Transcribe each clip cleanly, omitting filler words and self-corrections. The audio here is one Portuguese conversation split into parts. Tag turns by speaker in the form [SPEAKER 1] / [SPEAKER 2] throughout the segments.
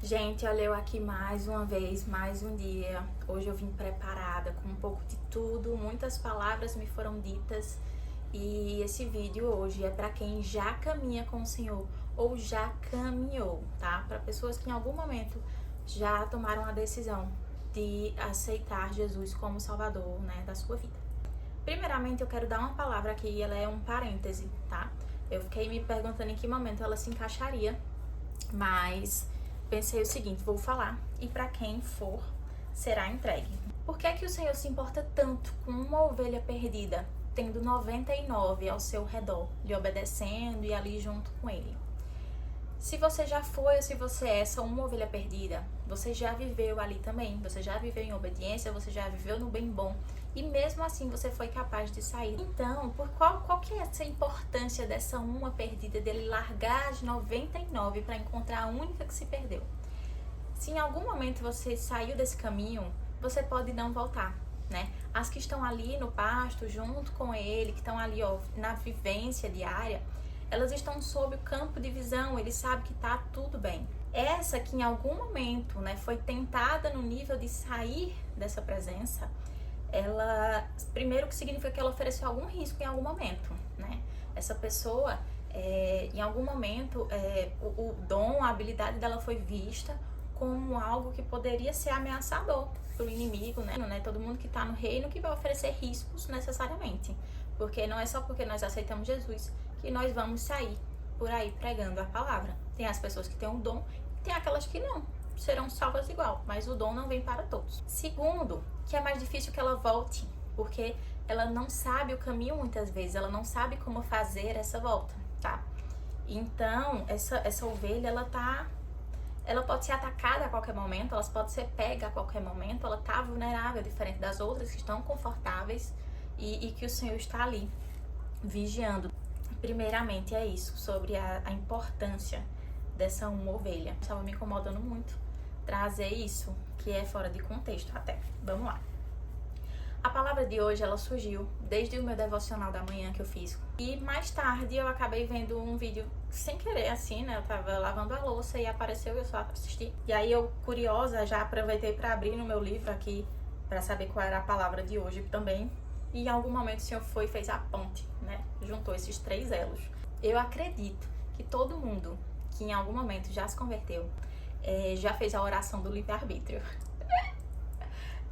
[SPEAKER 1] Gente, olha eu aqui mais uma vez, mais um dia. Hoje eu vim preparada com um pouco de tudo, muitas palavras me foram ditas e esse vídeo hoje é para quem já caminha com o Senhor ou já caminhou, tá? Para pessoas que em algum momento já tomaram a decisão de aceitar Jesus como Salvador, né, da sua vida. Primeiramente, eu quero dar uma palavra aqui, ela é um parêntese, tá? Eu fiquei me perguntando em que momento ela se encaixaria, mas pensei o seguinte, vou falar, e para quem for, será entregue. Por que é que o Senhor se importa tanto com uma ovelha perdida, tendo 99 ao seu redor, lhe obedecendo e ali junto com ele? Se você já foi ou se você é essa uma ovelha perdida, você já viveu ali também, você já viveu em obediência, você já viveu no bem bom, e mesmo assim você foi capaz de sair. Então, qual que é essa importância dessa uma perdida, dele largar as 99 para encontrar a única que se perdeu? Se em algum momento você saiu desse caminho, você pode não voltar, né? As que estão ali no pasto, junto com ele, que estão ali, ó, na vivência diária, elas estão sob o campo de visão, ele sabe que tá tudo bem. Essa que em algum momento, né, foi tentada no nível de sair dessa presença, ela, primeiro que significa que ela ofereceu algum risco em algum momento, né? Essa pessoa, em algum momento, o dom, a habilidade dela foi vista como algo que poderia ser ameaçador para o inimigo, né? Não é todo mundo que está no reino que vai oferecer riscos necessariamente, porque não é só porque nós aceitamos Jesus que nós vamos sair por aí pregando a palavra. Tem as pessoas que têm um dom e tem aquelas que não, serão salvas igual, mas o dom não vem para todos. Segundo, que é mais difícil que ela volte, porque ela não sabe o caminho muitas vezes, ela não sabe como fazer essa volta, tá? Então, essa ovelha, ela pode ser atacada a qualquer momento, ela pode ser pega a qualquer momento, ela tá vulnerável, diferente das outras que estão confortáveis e que o Senhor está ali, vigiando. Primeiramente é isso, sobre a importância dessa uma ovelha. Estava me incomodando muito trazer isso, que é fora de contexto até. Vamos lá. A palavra de hoje, ela surgiu desde o meu devocional da manhã que eu fiz. E mais tarde eu acabei vendo um vídeo sem querer, assim, né? Eu tava lavando a louça e apareceu e eu só assisti. E aí eu, curiosa, já aproveitei para abrir no meu livro aqui, para saber qual era a palavra de hoje também. E em algum momento o Senhor foi e fez a ponte, né? Juntou esses três elos. Eu acredito que todo mundo que em algum momento já se converteu, já fez a oração do livre-arbítrio.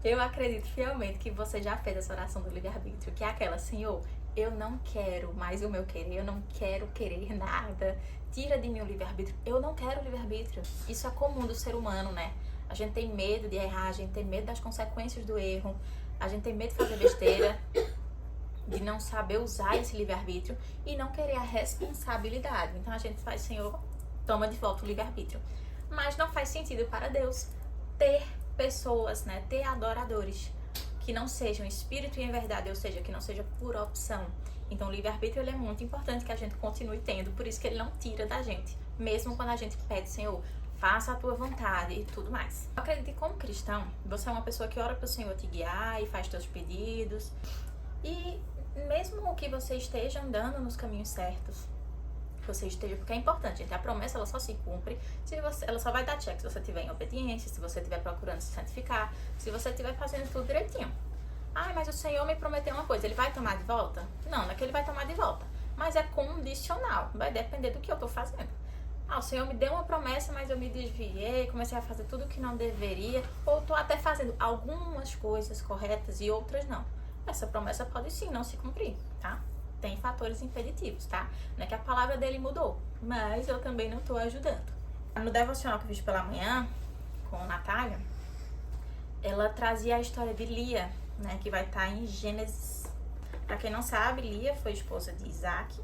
[SPEAKER 1] Eu acredito fielmente que você já fez essa oração do livre-arbítrio, que é aquela: Senhor, eu não quero mais o meu querer, eu não quero querer nada, tira de mim o livre-arbítrio. Eu não quero o livre-arbítrio. Isso é comum do ser humano, né? A gente tem medo de errar, a gente tem medo das consequências do erro, a gente tem medo de fazer besteira, de não saber usar esse livre-arbítrio e não querer a responsabilidade. Então a gente faz: Senhor, toma de volta o livre-arbítrio. Mas não faz sentido para Deus ter pessoas, né, ter adoradores que não sejam espírito e em verdade, ou seja, que não seja por opção. Então o livre-arbítrio, ele é muito importante que a gente continue tendo, por isso que ele não tira da gente, mesmo quando a gente pede: Senhor, faça a tua vontade e tudo mais. Eu acredito que como cristão, você é uma pessoa que ora para o Senhor te guiar e faz teus pedidos, e mesmo que você esteja andando nos caminhos certos, você esteja, porque é importante, gente, a promessa, ela só se cumpre se você, ela só vai dar check se você estiver em obediência, se você estiver procurando se santificar, se você estiver fazendo tudo direitinho. Ah, mas o Senhor me prometeu uma coisa, ele vai tomar de volta? Não é que ele vai tomar de volta, mas é condicional, vai depender do que eu tô fazendo. Ah, o Senhor me deu uma promessa, mas eu me desviei, comecei a fazer tudo o que não deveria, ou tô até fazendo algumas coisas corretas e outras não. Essa promessa pode sim não se cumprir, tá? Tem fatores impeditivos, tá? Não é que a palavra dele mudou, mas eu também não tô ajudando. No devocional que eu fiz pela manhã, com a Natália, ela trazia a história de Lia, né? Que vai estar em Gênesis. Pra quem não sabe, Lia foi esposa de Isaac,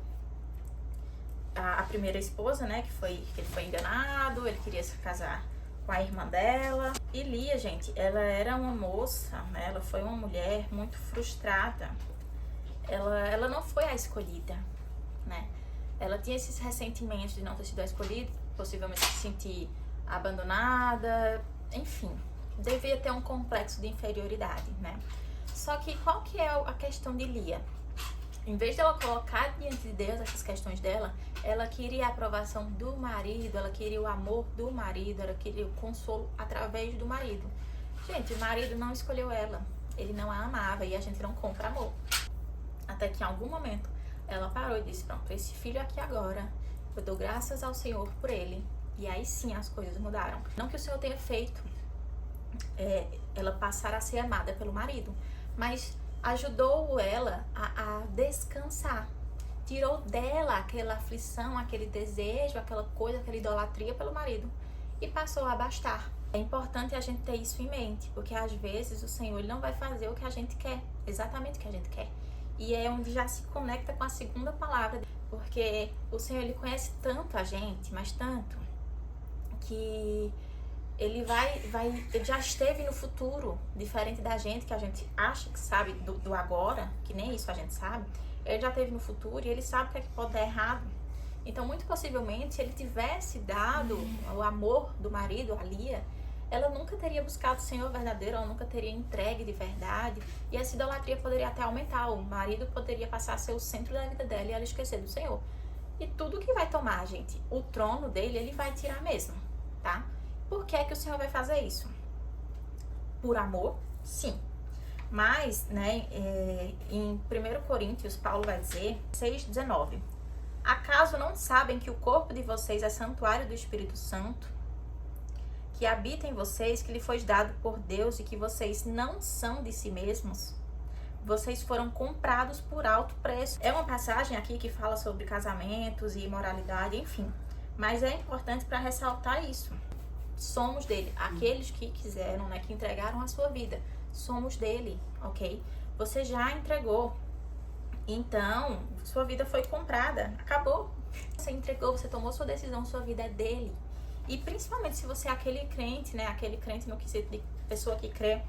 [SPEAKER 1] a primeira esposa, né? Que ele foi enganado, ele queria se casar com a irmã dela. E Lia, gente, ela era uma moça, né? Ela foi uma mulher muito frustrada. Ela não foi a escolhida, né? Ela tinha esses ressentimentos de não ter sido a escolhida, possivelmente se sentir abandonada, enfim, devia ter um complexo de inferioridade, né? Só que qual que é a questão de Lia? Em vez de ela colocar diante de Deus essas questões dela, ela queria a aprovação do marido, ela queria o amor do marido, ela queria o consolo através do marido. Gente, o marido não escolheu ela, ele não a amava e a gente não compra amor. Até que em algum momento ela parou e disse, pronto, esse filho aqui agora, eu dou graças ao Senhor por ele. E aí sim as coisas mudaram. Não que o Senhor tenha feito ela passar a ser amada pelo marido, mas ajudou ela a descansar. Tirou dela aquela aflição, aquele desejo, aquela coisa, aquela idolatria pelo marido e passou a bastar. É importante a gente ter isso em mente, porque às vezes o Senhor ele não vai fazer o que a gente quer, exatamente o que a gente quer. E é onde já se conecta com a segunda palavra, porque o Senhor ele conhece tanto a gente, mas tanto, que ele ele já esteve no futuro, diferente da gente, que a gente acha que sabe do agora, que nem isso a gente sabe. Ele já esteve no futuro e ele sabe o que é que pode dar errado. Então, muito possivelmente, se ele tivesse dado o amor do marido a Lia, ela nunca teria buscado o Senhor verdadeiro, ela nunca teria entregue de verdade, e essa idolatria poderia até aumentar. O marido poderia passar a ser o centro da vida dela e ela esquecer do Senhor. E tudo que vai tomar, gente, o trono dele, ele vai tirar mesmo, tá? Por que é que o Senhor vai fazer isso? Por amor? Sim. Mas, né, em 1 Coríntios, Paulo vai dizer, 6,19. Acaso não sabem que o corpo de vocês é santuário do Espírito Santo, que habita em vocês, que lhe foi dado por Deus e que vocês não são de si mesmos? Vocês foram comprados por alto preço. É uma passagem aqui que fala sobre casamentos e imoralidade, enfim. Mas é importante para ressaltar isso. Somos dele. Aqueles que quiseram, né, que entregaram a sua vida, somos dele, ok? Você já entregou. Então, sua vida foi comprada. Acabou. Você entregou, você tomou sua decisão, sua vida é dele. E principalmente se você é aquele crente, né? Aquele crente no quesito de pessoa que crê,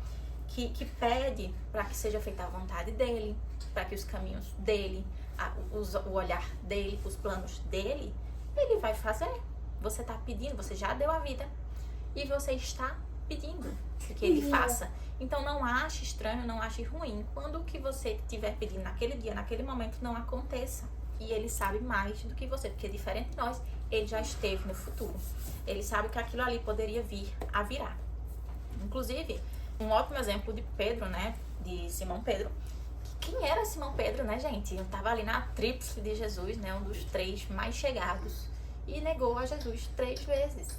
[SPEAKER 1] que pede para que seja feita a vontade dele, para que os caminhos dele, o olhar dele, os planos dele, ele vai fazer. Você está pedindo, você já deu a vida e você está pedindo que ele faça. Então não ache estranho, não ache ruim quando o que você estiver pedindo naquele dia, naquele momento não aconteça. E ele sabe mais do que você, porque diferente de nós, ele já esteve no futuro. Ele sabe que aquilo ali poderia vir a virar. Inclusive, um ótimo exemplo de Pedro, né? De Simão Pedro. Quem era Simão Pedro, né, gente? Eu tava ali na tríplice de Jesus, né? Um dos 3 mais chegados. E negou a Jesus 3 vezes.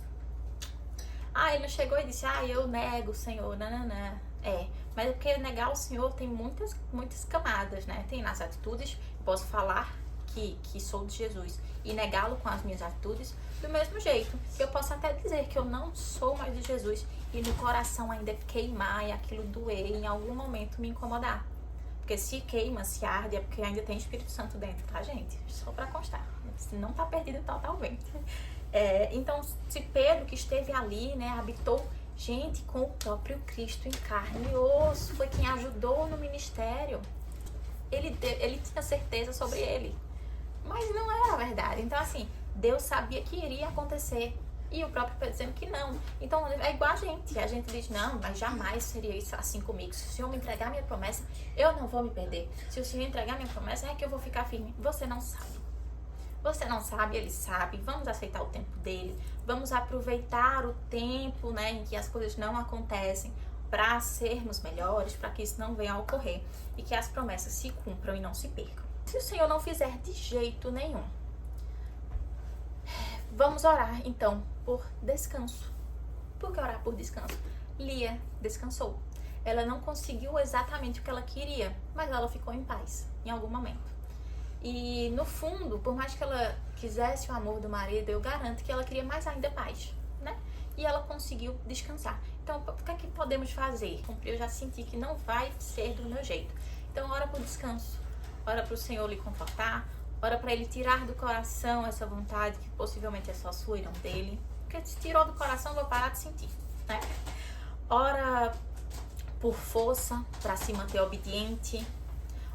[SPEAKER 1] Ele não chegou e disse, eu nego o Senhor, nananã. Mas é porque negar o Senhor tem muitas camadas, né? Tem nas atitudes, posso falar que sou de Jesus e negá-lo com as minhas atitudes, do mesmo jeito. Eu posso até dizer que eu não sou mais de Jesus e no coração ainda queimar e aquilo doer e em algum momento me incomodar. Porque se queima, se arde, é porque ainda tem Espírito Santo dentro, tá, gente? Só pra constar. Se não tá perdido totalmente. Então, se Pedro, que esteve ali, né, habitou, gente, com o próprio Cristo em carne e osso, foi quem ajudou no ministério. Ele tinha certeza sobre ele. Mas não era verdade. Então, assim, Deus sabia que iria acontecer. E o próprio Pedro dizendo que não. Então, é igual a gente. A gente diz, não, mas jamais seria isso assim comigo. Se o Senhor me entregar minha promessa, eu não vou me perder. Se o Senhor entregar minha promessa, é que eu vou ficar firme. Você não sabe. Você não sabe, ele sabe. Vamos aceitar o tempo dele. Vamos aproveitar o tempo, né, em que as coisas não acontecem para sermos melhores, para que isso não venha a ocorrer e que as promessas se cumpram e não se percam. Se o Senhor não fizer de jeito nenhum, vamos orar então por descanso. Por que orar por descanso? Lia descansou. Ela não conseguiu exatamente o que ela queria, mas ela ficou em paz em algum momento. E no fundo, por mais que ela quisesse o amor do marido, eu garanto que ela queria mais ainda paz, né? E ela conseguiu descansar. Então, o que é que podemos fazer? Eu já senti que não vai ser do meu jeito. Então, ora por descanso. Ora para o Senhor lhe confortar. Ora para Ele tirar do coração essa vontade que possivelmente é só sua e não dele. Porque se tirou do coração, eu vou parar de sentir, né? Ora por força para se manter obediente.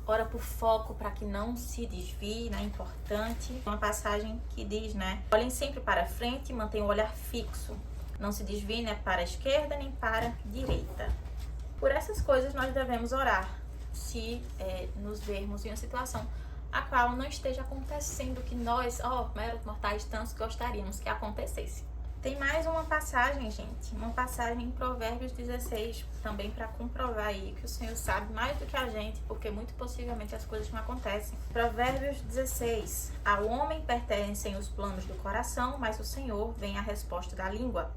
[SPEAKER 1] Ora por foco para que não se desvie, né? Importante. Uma passagem que diz, né? Olhem sempre para frente e mantenham o olhar fixo. Não se desvie, né, para a esquerda nem para a direita. Por essas coisas nós devemos orar. Se nos vermos em uma situação a qual não esteja acontecendo o que nós, meros mortais, tantos gostaríamos que acontecesse. Tem mais uma passagem, gente, uma passagem em Provérbios 16, também para comprovar aí que o Senhor sabe mais do que a gente, porque muito possivelmente as coisas não acontecem. Provérbios 16, ao homem pertencem os planos do coração, mas o Senhor vem a resposta da língua.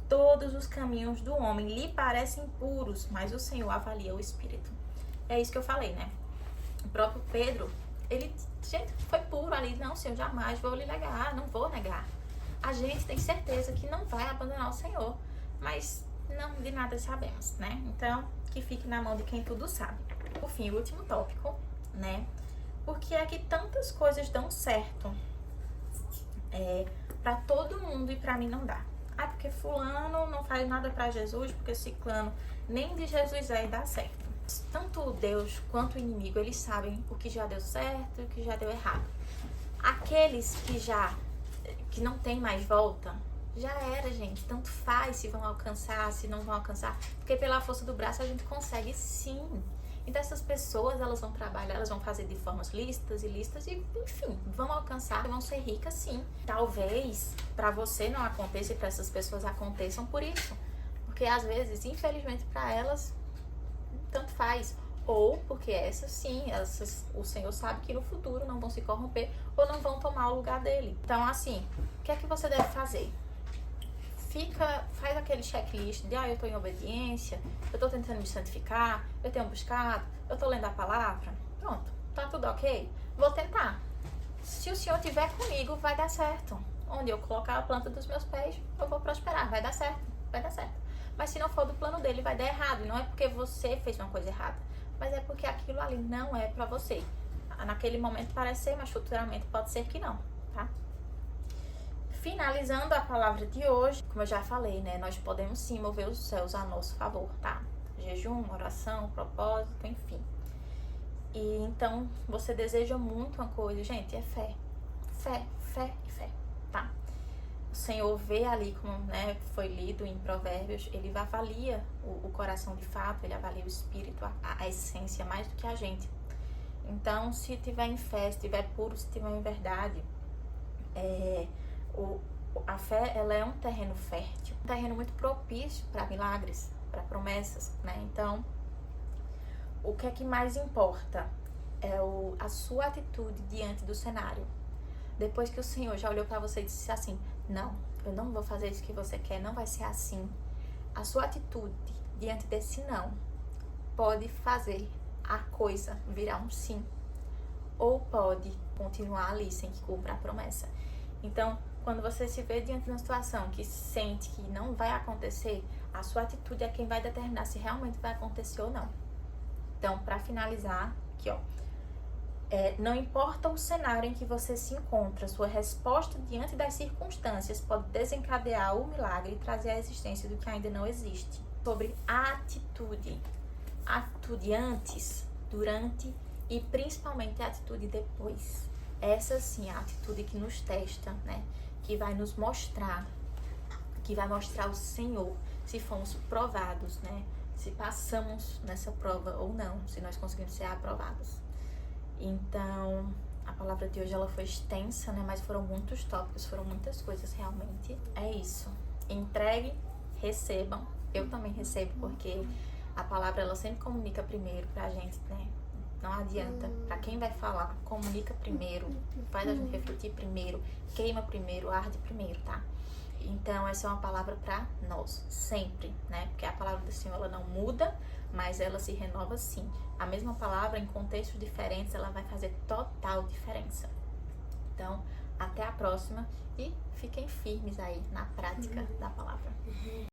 [SPEAKER 1] Todos os caminhos do homem lhe parecem puros, mas o Senhor avalia o espírito. É isso que eu falei, né? O próprio Pedro, ele, gente, foi puro ali. Não, Senhor, jamais vou lhe negar, não vou negar. A gente tem certeza que não vai abandonar o Senhor, mas não de nada sabemos, né? Então, que fique na mão de quem tudo sabe. Por fim, o último tópico, né? Por que é que tantas coisas dão certo pra todo mundo e pra mim não dá? Porque fulano não faz nada pra Jesus, porque ciclano nem de Jesus e dá certo. Tanto Deus quanto o inimigo, eles sabem o que já deu certo e o que já deu errado. Aqueles que não tem mais volta, já era, gente. Tanto faz se vão alcançar, se não vão alcançar, porque pela força do braço a gente consegue sim. Então essas pessoas, elas vão trabalhar, elas vão fazer de formas lícitas e enfim, vão alcançar, vão ser ricas sim. Talvez para você não aconteça e para essas pessoas aconteçam por isso, porque às vezes, infelizmente para elas, tanto faz. Ou porque essas, o Senhor sabe que no futuro não vão se corromper ou não vão tomar o lugar dele. Então, assim, o que é que você deve fazer? Faz aquele checklist de, eu tô em obediência, eu tô tentando me santificar, eu tenho buscado, eu tô lendo a palavra. Pronto, tá tudo ok? Vou tentar. Se o Senhor estiver comigo, vai dar certo. Onde eu colocar a planta dos meus pés, eu vou prosperar, vai dar certo, vai dar certo. Mas se não for do plano dele, vai dar errado. E não é porque você fez uma coisa errada, mas é porque aquilo ali não é pra você. Naquele momento parece ser, mas futuramente pode ser que não, tá? Finalizando a palavra de hoje, como eu já falei, né? Nós podemos sim mover os céus a nosso favor, tá? Jejum, oração, propósito, enfim. E então, você deseja muito uma coisa, gente, é fé. Fé, fé e fé, tá? O Senhor vê ali, como, né, foi lido em Provérbios, ele avalia o coração de fato, ele avalia o espírito, a essência, mais do que a gente. Então, se tiver em fé, se tiver puro, se tiver em verdade, a fé, ela é um terreno fértil, um terreno muito propício para milagres, para promessas, né? Então, o que é que mais importa é a sua atitude diante do cenário. Depois que o Senhor já olhou para você e disse assim, não, eu não vou fazer isso que você quer, não vai ser assim. A sua atitude diante desse não pode fazer a coisa virar um sim, ou pode continuar ali sem que cumpra a promessa. Então, quando você se vê diante de uma situação que sente que não vai acontecer, a sua atitude é quem vai determinar se realmente vai acontecer ou não. Então, para finalizar, aqui não importa o cenário em que você se encontra, sua resposta diante das circunstâncias pode desencadear o milagre e trazer a existência do que ainda não existe. Sobre a atitude. Atitude antes, durante e principalmente a atitude depois. Essa sim é a atitude que nos testa, né? Que vai nos mostrar, que vai mostrar o Senhor se fomos provados, né? Se passamos nessa prova ou não, se nós conseguimos ser aprovados. Então, a palavra de hoje ela foi extensa, né? Mas foram muitos tópicos, foram muitas coisas realmente. É isso. Entregue, recebam. Eu também recebo, porque a palavra ela sempre comunica primeiro pra gente, né? Não adianta. Pra quem vai falar, comunica primeiro, faz a gente refletir primeiro, queima primeiro, arde primeiro, tá? Então, essa é uma palavra pra nós, sempre, né? Porque a palavra do Senhor, ela não muda, mas ela se renova sim. A mesma palavra, em contextos diferentes, ela vai fazer total diferença. Então, até a próxima e fiquem firmes aí na prática da palavra.